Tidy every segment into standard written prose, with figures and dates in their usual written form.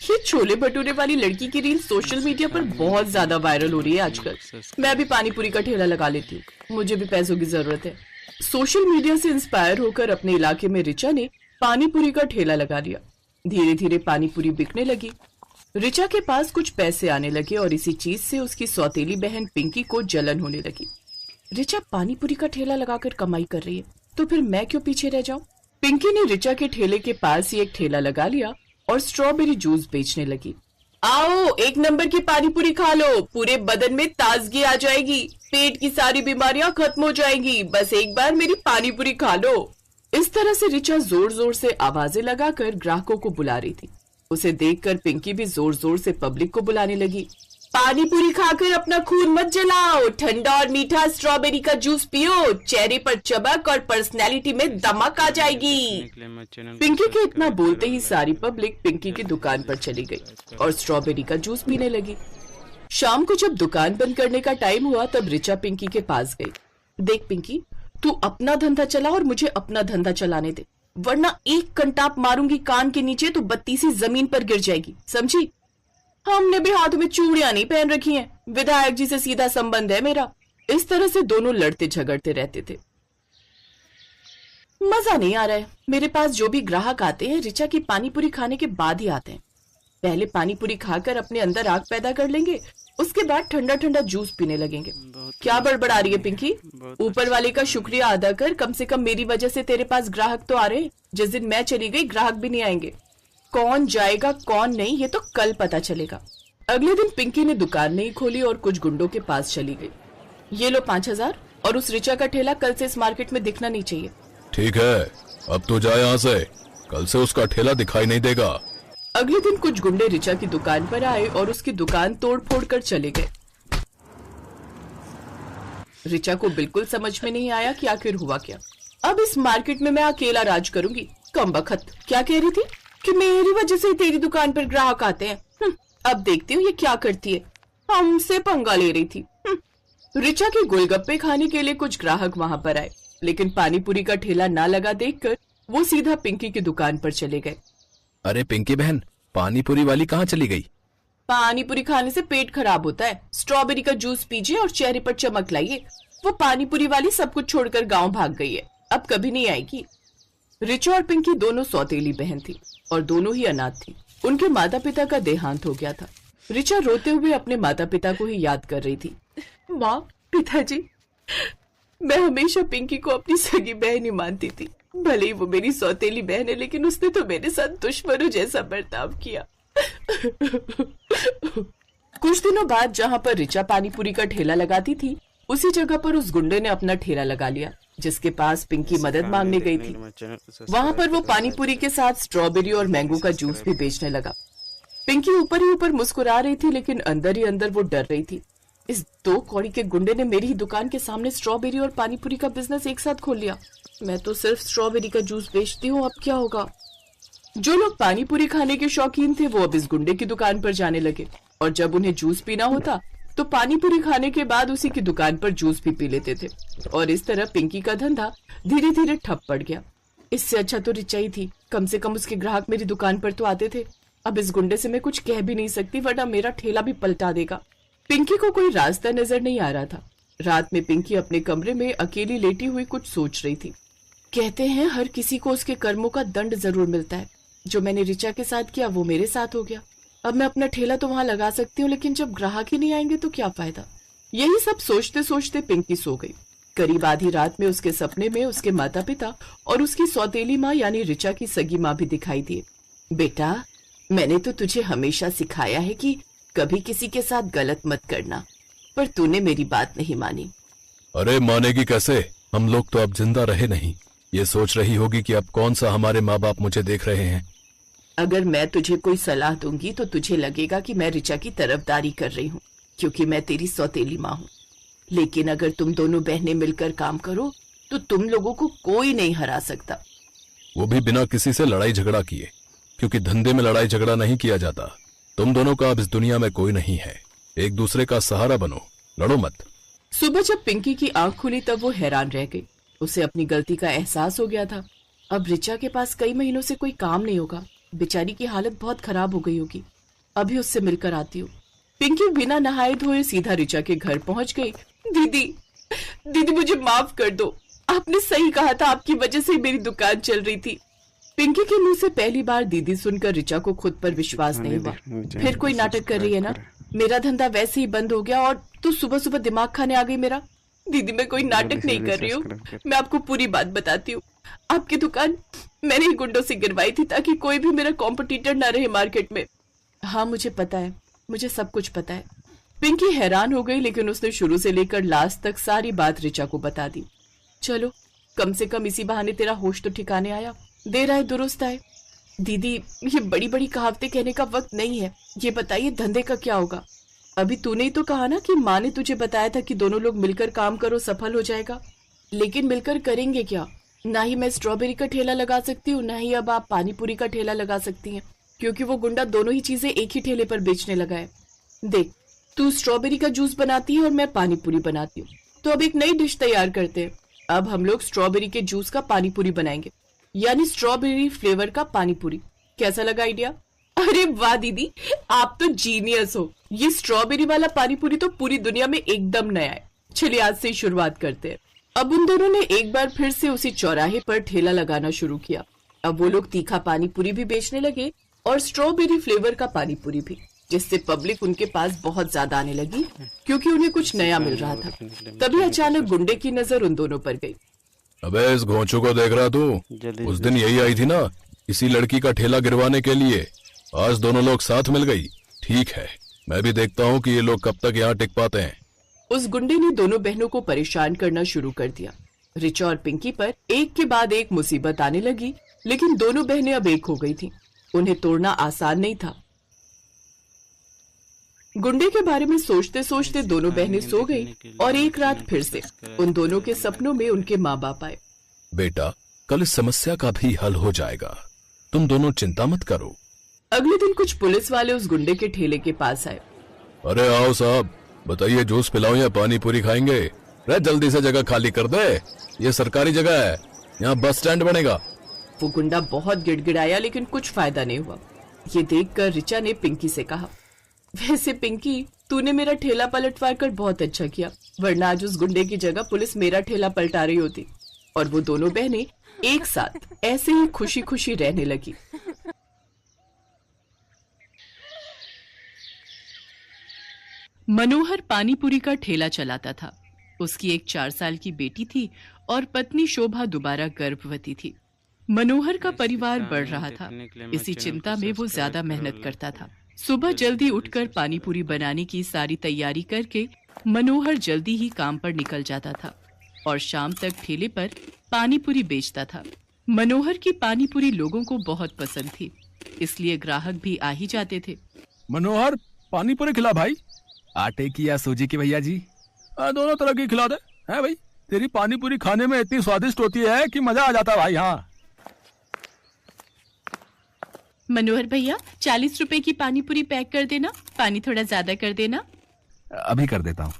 ये छोले भटूरे वाली लड़की की रील सोशल मीडिया पर बहुत ज्यादा वायरल हो रही है आजकल। मैं भी पानी पूरी का ठेला लगा लेती हूँ, मुझे भी पैसों की जरूरत है। सोशल मीडिया से इंस्पायर होकर अपने इलाके में रिचा ने पानी पूरी का ठेला लगा लिया। धीरे धीरे पानी पूरी बिकने लगी। रिचा के पास कुछ पैसे आने लगे और इसी चीज से उसकी सौतेली बहन पिंकी को जलन होने लगी। रिचा पानी पूरी का ठेला लगाकर कमाई कर रही है, तो फिर मैं क्यों पीछे रह जाऊं? पिंकी ने रिचा के ठेले के पास ही एक ठेला लगा लिया और स्ट्रॉबेरी जूस बेचने लगी। आओ, एक नंबर की पानी पूरी खा लो, पूरे बदन में ताजगी आ जाएगी, पेट की सारी बीमारियां खत्म हो जाएंगी, बस एक बार मेरी पानी पूरी खा लो। इस तरह से रिचा जोर जोर से आवाजें लगाकर ग्राहकों को बुला रही थी। उसे देखकर पिंकी भी जोर जोर से पब्लिक को बुलाने लगी। पानी पूरी खाकर अपना खून मत जलाओ, ठंडा और मीठा स्ट्रॉबेरी का जूस पियो, चेहरे पर चमक और पर्सनैलिटी में दमक आ जाएगी। पिंकी के इतना बोलते ही सारी पब्लिक पिंकी की दुकान पर चली गई और स्ट्रॉबेरी का जूस पीने लगी। शाम को जब दुकान बंद करने का टाइम हुआ तब रिचा पिंकी के पास गई। देख पिंकी, तू अपना धंधा चला और मुझे अपना धंधा चलाने दे, वरना एक कंटाप मारूंगी कान के नीचे तो बत्ती सी जमीन पर गिर जाएगी, समझी? हमने भी हाथों में चूड़ियां नहीं पहन रखी हैं, विधायक जी से सीधा संबंध है मेरा। इस तरह से दोनों लड़ते झगड़ते रहते थे। मजा नहीं आ रहा है। मेरे पास जो भी ग्राहक आते हैं रिचा की पानी पूरी खाने के बाद ही आते हैं। पहले पानी पूरी खाकर अपने अंदर आग पैदा कर लेंगे, उसके बाद ठंडा ठंडा जूस पीने लगेंगे। क्या बड़बड़ा रही है पिंकी? ऊपर वाले का शुक्रिया अदा कर, कम से कम मेरी वजह से तेरे पास ग्राहक तो आ रहे हैं। जिस दिन मैं चली गई ग्राहक भी नहीं आएंगे। कौन जाएगा कौन नहीं ये तो कल पता चलेगा। अगले दिन पिंकी ने दुकान नहीं खोली और कुछ गुंडों के पास चली गई। ये लो 5,000 और उस रिचा का ठेला कल से इस मार्केट में दिखना नहीं चाहिए। ठीक है, अब तो जाए यहाँ से, कल से उसका ठेला दिखाई नहीं देगा। अगले दिन कुछ गुंडे रिचा की दुकान पर आए और उसकी दुकान तोड़ फोड़ कर चले गए। रिचा को बिल्कुल समझ में नहीं आया कि आखिर हुआ क्या। अब इस मार्केट में मैं अकेला राज करूंगी। कमबख्त, क्या कह रही थी कि मेरी वजह से तेरी दुकान पर ग्राहक आते हैं। अब देखती हूँ ये क्या करती है। हमसे पंगा ले रही थी। रिचा के गोलगप्पे खाने के लिए कुछ ग्राहक वहां पर आए, लेकिन पानी पूरी का ठेला ना लगा देखकर वो सीधा पिंकी की दुकान पर चले गए। अरे पिंकी बहन, पानी पूरी वाली कहाँ चली गई? पानी पूरी खाने से पेट खराब होता है, स्ट्रॉबेरी का जूस पीजिए और चेहरे पर चमक लाइए। वो पानी पूरी वाली सब कुछ छोड़कर गांव भाग गई है, अब कभी नहीं आएगी। रिचा और पिंकी दोनों सौतेली बहन थी और दोनों ही अनाथ थी। उनके माता पिता का देहांत हो गया था। रिचा रोते हुए अपने माता पिता को ही याद कर रही थी। माँ, पिताजी, मैं हमेशा पिंकी को अपनी सगी बहन ही मानती थी। भले ही वो मेरी सौतेली बहन है, लेकिन उसने तो मेरे साथ दुश्मनों जैसा बर्ताव किया। कुछ दिनों बाद जहाँ पर रिचा पानी पूरी का ठेला लगाती थी, उसी जगह पर उस गुंडे ने अपना ठेला लगा लिया जिसके पास पिंकी मदद मांगने गई थी। वहाँ पर वो पानी पूरी के साथ स्ट्रॉबेरी और मैंगो का जूस भी बेचने लगा। पिंकी ऊपर ही ऊपर मुस्कुरा रही थी, लेकिन अंदर ही अंदर वो डर रही थी। इस 2 कौड़ी के गुंडे ने मेरी ही दुकान के सामने स्ट्रॉबेरी और पानी पूरी का बिजनेस एक साथ खोल लिया। मैं तो सिर्फ स्ट्रॉबेरी का जूस बेचती हूँ, अब क्या होगा? जो लोग पानी पूरी खाने के शौकीन थे वो अब इस गुंडे की दुकान पर जाने लगे, और जब उन्हें जूस पीना होता तो पानी पूरी खाने के बाद उसी की दुकान पर जूस भी पी लेते थे। और इस तरह पिंकी का धंधा धीरे धीरे ठप पड़ गया। इससे अच्छा तो रिचा ही थी, कम से कम उसके ग्राहक मेरी दुकान पर तो आते थे। अब इस गुंडे से मैं कुछ कह भी नहीं सकती, वरना मेरा ठेला भी पलटा देगा। पिंकी को कोई रास्ता नजर नहीं आ रहा था। रात में पिंकी अपने कमरे में अकेली लेटी हुई कुछ सोच रही थी। कहते हैं हर किसी को उसके कर्मों का दंड जरूर मिलता है। जो मैंने रिचा के साथ किया वो मेरे साथ हो गया। अब मैं अपना ठेला तो वहां लगा सकती हूँ, लेकिन जब ग्राहक ही नहीं आएंगे तो क्या फायदा। यही सब सोचते सोचते पिंकी सो गई। करीब आधी रात में उसके सपने में उसके माता पिता और उसकी सौतेली माँ यानी रिचा की सगी माँ भी दिखाई दिए। बेटा, मैंने तो तुझे हमेशा सिखाया है कि कभी किसी के साथ गलत मत करना, पर तूने मेरी बात नहीं मानी। अरे मानेगी कैसे, हम लोग तो अब जिंदा रहे नहीं। ये सोच रही होगी कि अब कौन सा हमारे माँ बाप मुझे देख रहे हैं। अगर मैं तुझे कोई सलाह दूंगी तो तुझे लगेगा कि मैं रिचा की तरफदारी कर रही हूँ, क्योंकि मैं तेरी सौतेली माँ हूँ। लेकिन अगर तुम दोनों बहनें मिलकर काम करो तो तुम लोगों को कोई नहीं हरा सकता। वो भी बिना किसी से लड़ाई झगड़ा किए, क्योंकि धंधे में लड़ाई झगड़ा नहीं किया जाता। तुम दोनों का अब इस दुनिया में कोई नहीं है। एक दूसरे का सहारा बनो, लड़ो मत। सुबह जब पिंकी की आंख खुली तब वो हैरान रह गई। उसे अपनी गलती का एहसास हो गया था। अब रिचा के पास कई महीनों से कोई काम नहीं होगा। बेचारी की हालत बहुत खराब हो गई होगी। अभी उससे मिलकर आती हूँ। पिंकी बिना नहाए धोए सीधा ऋचा के घर पहुंच गई। दीदी दीदी मुझे माफ कर दो, आपने सही कहा था, आपकी वजह से मेरी दुकान चल रही थी। पिंकी के मुंह से पहली बार दीदी सुनकर ऋचा को खुद पर विश्वास नहीं हुआ। फिर कोई नाटक कर रही है ना? मेरा धंधा वैसे ही बंद हो गया और तू सुबह सुबह दिमाग खाने आ गई मेरा। दीदी मैं कोई नाटक नहीं कर रही हूँ, मैं आपको पूरी बात बताती हूँ। आपकी दुकान मैंने ही गुंडों से गिरवाई थी ताकि कोई भी मेरा कॉम्पिटिटर ना रहे मार्केट में। हाँ मुझे पता है, मुझे सब कुछ पता है। पिंकी हैरान हो गई, लेकिन उसने शुरू से लेकर लास्ट तक सारी बात ऋचा को बता दी। चलो कम से कम इसी बहाने तेरा होश तो ठिकाने आया। देर आए दुरुस्त आए। दीदी ये बड़ी बड़ी कहावतें कहने का वक्त नहीं है, ये बताइए धंधे का क्या होगा? अभी तूने ही तो कहा ना कि माँ ने तुझे बताया था कि दोनों लोग मिलकर काम करो सफल हो जाएगा। लेकिन मिलकर करेंगे क्या? ना ही मैं स्ट्रॉबेरी का ठेला लगा सकती हूँ, ना ही अब आप पानी पूरी का ठेला लगा सकती हैं, क्योंकि वो गुंडा दोनों ही चीजें एक ही ठेले पर बेचने लगा है। देख तू स्ट्रॉबेरी का जूस बनाती है और मैं पानी पूरी बनाती हूँ, तो अब एक नई डिश तैयार करते हैं। अब हम लोग स्ट्रॉबेरी के जूस का पानी पूरी बनाएंगे, यानी स्ट्रॉबेरी फ्लेवर का पानी पूरी। कैसा लगा आइडिया? अरे वाह दीदी, आप तो जीनियस हो। ये स्ट्रॉबेरी वाला पानी पूरी तो पूरी दुनिया में एकदम नया है। चलिए आज से ही शुरुआत करते हैं। अब उन दोनों ने एक बार फिर से उसी चौराहे पर ठेला लगाना शुरू किया। अब वो लोग तीखा पानी पूरी भी बेचने लगे और स्ट्रॉबेरी फ्लेवर का पानी पूरी भी, जिससे पब्लिक उनके पास बहुत ज्यादा आने लगी, क्योंकि उन्हें कुछ नया मिल रहा था। तभी अचानक गुंडे की नजर उन दोनों पर गई। अबे इस घोंचू को देख रहा तू? उस दिन यही आई थी ना इसी लड़की का ठेला गिरवाने के लिए। आज दोनों लोग साथ मिल गई। ठीक है, मैं भी देखता हूँ कि ये लोग कब तक यहाँ टिक पाते हैं। उस गुंडे ने दोनों बहनों को परेशान करना शुरू कर दिया। ऋचा और पिंकी पर एक के बाद एक मुसीबत आने लगी, लेकिन दोनों बहनें अब एक हो गई थीं। उन्हें तोड़ना आसान नहीं था। गुंडे के बारे में सोचते सोचते दोनों बहनें सो गई और एक रात फिर से उन दोनों के सपनों में उनके माँ बाप आए। बेटा कल इस समस्या का भी हल हो जाएगा, तुम दोनों चिंता मत करो। अगले दिन कुछ पुलिस वाले उस गुंडे के ठेले के पास आए। अरे आओ साहब, बताइए जूस पिलाऊं या पानी पूरी खाएंगे? रे जल्दी से जगह खाली कर दे, ये सरकारी जगह है, यहाँ बस स्टैंड बनेगा। वो गुंडा बहुत गिड़गिड़ाया, लेकिन कुछ फायदा नहीं हुआ। ये देखकर ऋचा ने पिंकी से कहा, वैसे पिंकी तूने मेरा ठेला पलटवार कर बहुत अच्छा किया, वरना आज उस गुंडे की जगह पुलिस मेरा ठेला पलटा रही होती। और वो दोनों बहनें एक साथ ऐसे ही खुशी खुशी रहने लगी। मनोहर पानीपुरी का ठेला चलाता था। उसकी एक 4 साल की बेटी थी और पत्नी शोभा दोबारा गर्भवती थी। मनोहर का परिवार बढ़ रहा था, इसी चिंता में वो ज्यादा मेहनत करता था। सुबह जल्दी उठकर पानीपुरी बनाने की सारी तैयारी करके मनोहर जल्दी ही काम पर निकल जाता था और शाम तक ठेले पर पानीपुरी बेचता था। मनोहर की पानीपुरी लोगों को बहुत पसंद थी, इसलिए ग्राहक भी आ ही जाते थे। मनोहर पानीपुरी खिला भाई। आटे की या सूजी की भैया जी? दोनों तरह की खिला दे। है भाई, तेरी पानीपुरी खाने में इतनी स्वादिष्ट होती है कि मजा आ जाता भाई। हाँ मनोहर भैया 40 रुपए की पानीपुरी पैक कर देना, पानी थोड़ा ज्यादा कर देना। अभी कर देता हूँ।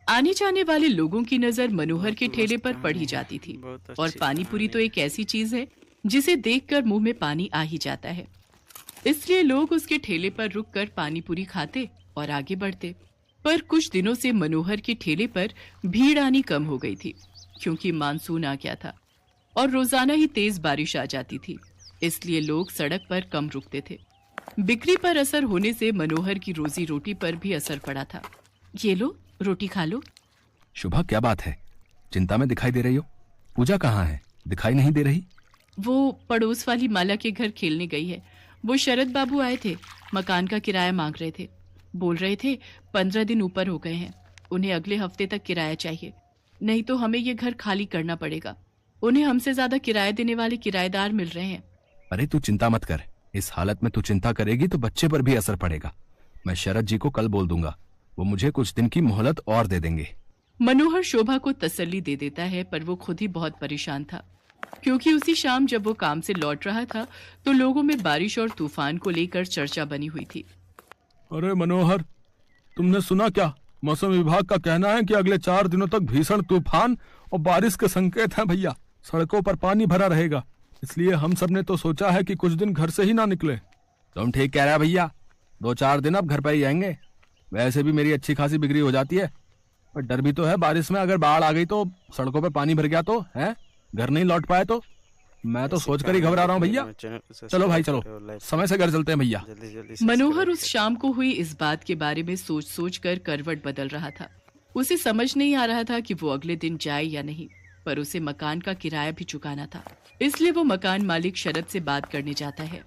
आने जाने वाले लोगों की नजर मनोहर के ठेले पर पड़ ही जाती थी, और पानीपुरी तो एक ऐसी चीज है जिसे देखकर मुंह में पानी आ ही जाता है। इसलिए लोग उसके ठेले पर रुककर पानीपुरी खाते और आगे बढ़ते। पर कुछ दिनों से मनोहर के ठेले पर भीड़ आनी कम हो गई थी, क्योंकि मानसून आ गया था और रोजाना ही तेज बारिश आ जाती थी, इसलिए लोग सड़क पर कम रुकते थे। बिक्री पर असर होने से मनोहर की रोजी रोटी पर भी असर पड़ा था। ये लो रोटी खा लो। शुभा क्या बात है, चिंता में दिखाई दे रही हो? पूजा कहाँ है, दिखाई नहीं दे रही? वो पड़ोस वाली माला के घर खेलने गई है। वो शरद बाबू आए थे, मकान का किराया मांग रहे थे। बोल रहे थे 15 दिन ऊपर हो गए हैं, उन्हें अगले हफ्ते तक किराया चाहिए, नहीं तो हमें ये घर खाली करना पड़ेगा। उन्हें हमसे ज्यादा किराया देने वाले किराएदार मिल रहे हैं। अरे तू चिंता मत कर, इस हालत में तू चिंता करेगी तो बच्चे पर भी असर पड़ेगा। मैं शरद जी को कल बोल दूंगा, वो मुझे कुछ दिन की मोहलत और दे देंगे। मनोहर शोभा को तसल्ली दे देता है, पर वो खुद ही बहुत परेशान था, क्योंकि उसी शाम जब वो काम से लौट रहा था तो लोगों में बारिश और तूफान को लेकर चर्चा बनी हुई थी। अरे मनोहर, तुमने सुना क्या? मौसम विभाग का कहना है कि अगले 4 दिनों तक भीषण तूफान और बारिश के संकेत हैं भैया। सड़कों पर पानी भरा रहेगा, इसलिए हम सब ने तो सोचा है कि कुछ दिन घर से ही ना निकले। तुम ठीक कह रहे भैया, 2-4 दिन अब घर पे ही आएंगे। वैसे भी मेरी अच्छी खासी बिक्री हो जाती है, पर डर भी तो है बारिश में अगर बाढ़ आ गई तो, सड़कों पे पानी भर गया तो है, घर नहीं लौट पाए तो। मैं तो सोचकर ही घबरा रहा हूँ भैया। चलो भाई चलो, समय से घर चलते हैं भैया। मनोहर उस शाम को हुई इस बात के बारे में सोच सोच कर करवट बदल रहा था। उसे समझ नहीं आ रहा था कि वो अगले दिन जाए या नहीं, पर उसे मकान का किराया भी चुकाना था, इसलिए वो मकान मालिक शरद से बात करने जाता है।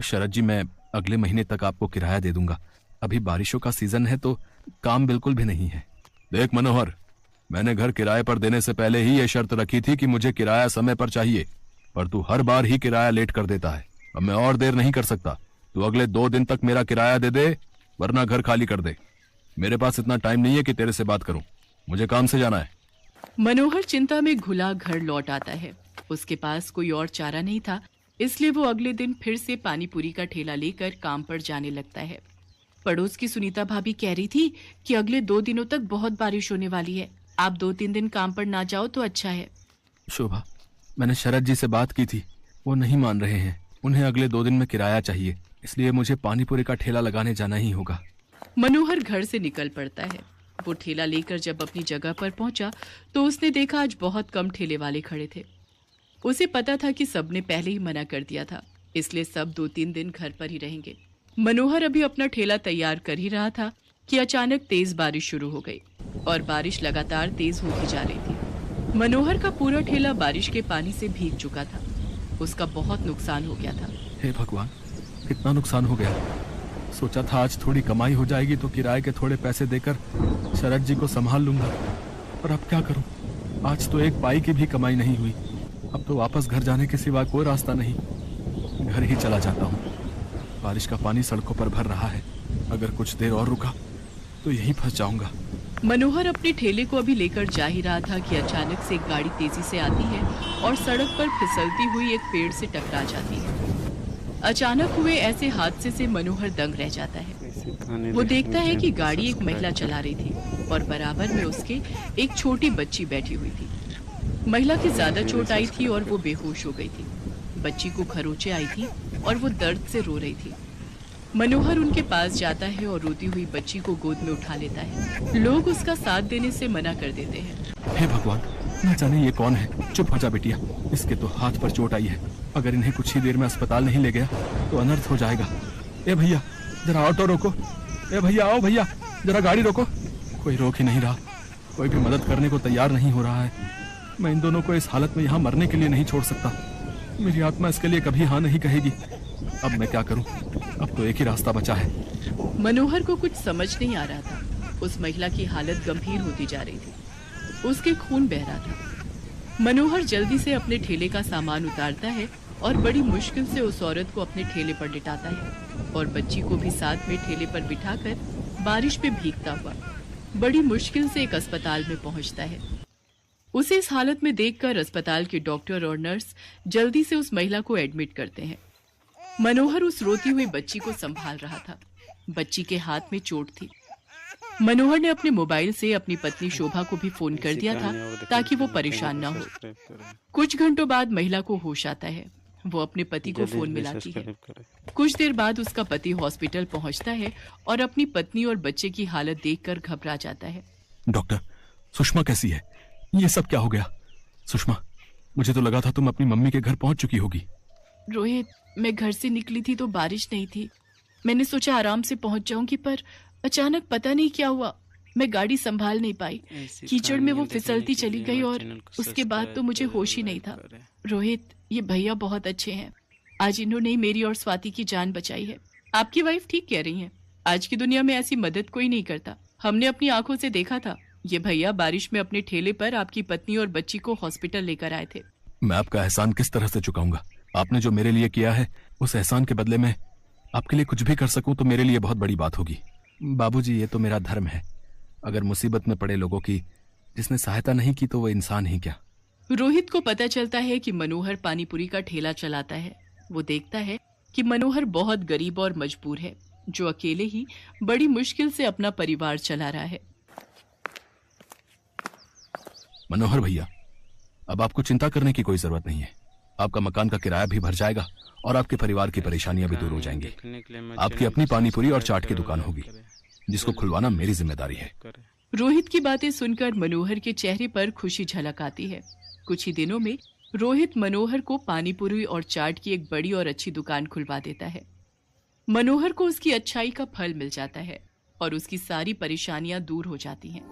शरद जी, मैं अगले महीने तक आपको किराया दे दूंगा। अभी बारिशों का सीजन है तो काम बिल्कुल भी नहीं है। देख मनोहर, मैंने घर किराए पर देने से पहले ही ये शर्त रखी थी कि मुझे किराया समय पर चाहिए, पर तू हर बार ही किराया लेट कर देता है। अब मैं और देर नहीं कर सकता। तू अगले 2 दिन तक मेरा किराया दे दे, वरना घर खाली कर दे। मेरे पास इतना टाइम नहीं है कि तेरे से बात करूं, मुझे काम से जाना है। मनोहर चिंता में घुला घर लौट आता है। उसके पास कोई और चारा नहीं था, इसलिए वो अगले दिन फिर से पानी पूरी का ठेला लेकर काम पर जाने लगता है। पड़ोस की सुनीता भाभी कह रही थी कि अगले 2 दिनों तक बहुत बारिश होने वाली है, आप 2-3 दिन काम पर ना जाओ तो अच्छा है। शोभा, मैंने शरद जी से बात की थी, वो नहीं मान रहे हैं। उन्हें अगले 2 दिन में किराया चाहिए, इसलिए मुझे पानी पूरी का ठेला लगाने जाना ही होगा। मनोहर घर से निकल पड़ता है। वो ठेला लेकर जब अपनी जगह पर पहुंचा तो उसने देखा आज बहुत कम ठेले वाले खड़े थे। उसे पता था कि सबने पहले ही मना कर दिया था, इसलिए सब 2-3 दिन घर पर ही रहेंगे। मनोहर अभी अपना ठेला तैयार कर ही रहा था कि अचानक तेज बारिश शुरू हो गई और बारिश लगातार तेज होती जा रही थी। मनोहर का पूरा ठेला बारिश के पानी से भीग चुका था। उसका बहुत नुकसान हो गया था। हे भगवान, कितना नुकसान हो गया। सोचा था आज थोड़ी कमाई हो जाएगी तो किराए के थोड़े पैसे देकर शरद जी को संभाल लूंगा, पर अब क्या करूं। आज तो एक पाई की भी कमाई नहीं हुई। अब तो वापस घर जाने के सिवा कोई रास्ता नहीं। घर ही चला जाता हूँ। बारिश का पानी सड़कों पर भर रहा है, अगर कुछ देर और रुका तो यहीं फंस जाऊंगा। मनोहर अपने ठेले को अभी लेकर जा ही रहा था कि अचानक से एक गाड़ी तेजी से आती है और सड़क पर फिसलती हुई एक पेड़ से टकरा जाती है। अचानक हुए ऐसे हादसे से मनोहर दंग रह जाता है। वो देखता है कि गाड़ी एक महिला चला रही थी और बराबर में उसके एक छोटी बच्ची बैठी हुई थी। महिला की ज्यादा चोट आई थी और वो बेहोश हो गई थी। बच्ची को खरोंचे आई थी और वो दर्द से रो रही थी। मनोहर उनके पास जाता है और रोती हुई बच्ची को गोद में उठा लेता है। लोग उसका साथ देने से मना कर देते हैं। हे भगवान, न जाने ये कौन है। चुप हो जा बेटिया, इसके तो हाथ पर चोट आई है। अगर इन्हें कुछ ही देर में अस्पताल नहीं ले गया तो अनर्थ हो जाएगा। ए भैया, जरा ऑटो रोको। ए भैया, आओ भैया, जरा गाड़ी रोको। कोई रोक ही नहीं रहा, कोई भी मदद करने को तैयार नहीं हो रहा है। मैं इन दोनों को इस हालत में यहाँ मरने के लिए नहीं छोड़ सकता। मेरी आत्मा इसके लिए कभी हाँ नहीं कहेगी। अब मैं क्या करूं? अब तो एक ही रास्ता बचा है। मनोहर को कुछ समझ नहीं आ रहा था। उस महिला की हालत गंभीर होती जा रही थी, उसके खून बह रहा था। मनोहर जल्दी से अपने ठेले का सामान उतारता है और बड़ी मुश्किल से उस औरत को अपने ठेले पर लिटाता है और बच्ची को भी साथ में ठेले पर बिठाकर बारिश में भीगता हुआ बड़ी मुश्किल से एक अस्पताल में पहुंचता है। उसे इस हालत में देखकर अस्पताल के डॉक्टर और नर्स जल्दी से उस महिला को एडमिट करते हैं। मनोहर उस रोती हुई बच्ची को संभाल रहा था। बच्ची के हाथ में चोट थी। मनोहर ने अपने मोबाइल से अपनी पत्नी शोभा को भी फोन कर दिया था ताकि वो परेशान ना हो। कुछ घंटों बाद महिला को होश आता है। वो अपने पति को फोन मिलाती है। कुछ देर बाद उसका पति हॉस्पिटल पहुंचता है और अपनी पत्नी और बच्चे की हालत देखकर घबरा जाता है। डॉक्टर, सुषमा कैसी है? ये सब क्या हो गया? सुषमा, मुझे तो लगा था तुम अपनी मम्मी के घर पहुंच चुकी होगी। रोहित, मैं घर से निकली थी तो बारिश नहीं थी। मैंने सोचा आराम से पहुंच जाऊंगी, पर अचानक पता नहीं क्या हुआ, मैं गाड़ी संभाल नहीं पाई। कीचड़ में वो फिसलती चली गई और उसके बाद तो मुझे होश ही नहीं था। रोहित, ये भैया बहुत अच्छे हैं। आज इन्होंने मेरी और स्वाति की जान बचाई है। आपकी वाइफ ठीक कह रही है, आज की दुनिया में ऐसी मदद कोई नहीं करता। हमने अपनी आंखों से देखा था। ये भैया बारिश में अपने ठेले पर आपकी पत्नी और बच्ची को हॉस्पिटल लेकर आए थे। मैं आपका एहसान किस तरह से चुकाऊंगा? आपने जो मेरे लिए किया है, उस एहसान के बदले में आपके लिए कुछ भी कर सकूं तो मेरे लिए बहुत बड़ी बात होगी। बाबूजी, ये तो मेरा धर्म है। अगर मुसीबत में पड़े लोगों की जिसने सहायता नहीं की तो वो इंसान ही क्या। रोहित को पता चलता है कि मनोहर पानीपुरी का ठेला चलाता है। वो देखता है कि मनोहर बहुत गरीब और मजबूर है, जो अकेले ही बड़ी मुश्किल से अपना परिवार चला रहा है। मनोहर भैया, अब आपको चिंता करने की कोई जरूरत नहीं है। आपका मकान का किराया भी भर जाएगा और आपके परिवार की परेशानियां भी दूर हो जाएंगी। आपकी अपनी पानी पूरी और चाट की दुकान होगी, जिसको खुलवाना मेरी जिम्मेदारी है। रोहित की बातें सुनकर मनोहर के चेहरे पर खुशी झलक आती है। कुछ ही दिनों में रोहित मनोहर को पानीपुरी और चाट की एक बड़ी और अच्छी दुकान खुलवा देता है। मनोहर को उसकी अच्छाई का फल मिल जाता है और उसकी सारी परेशानियां दूर हो जाती हैं।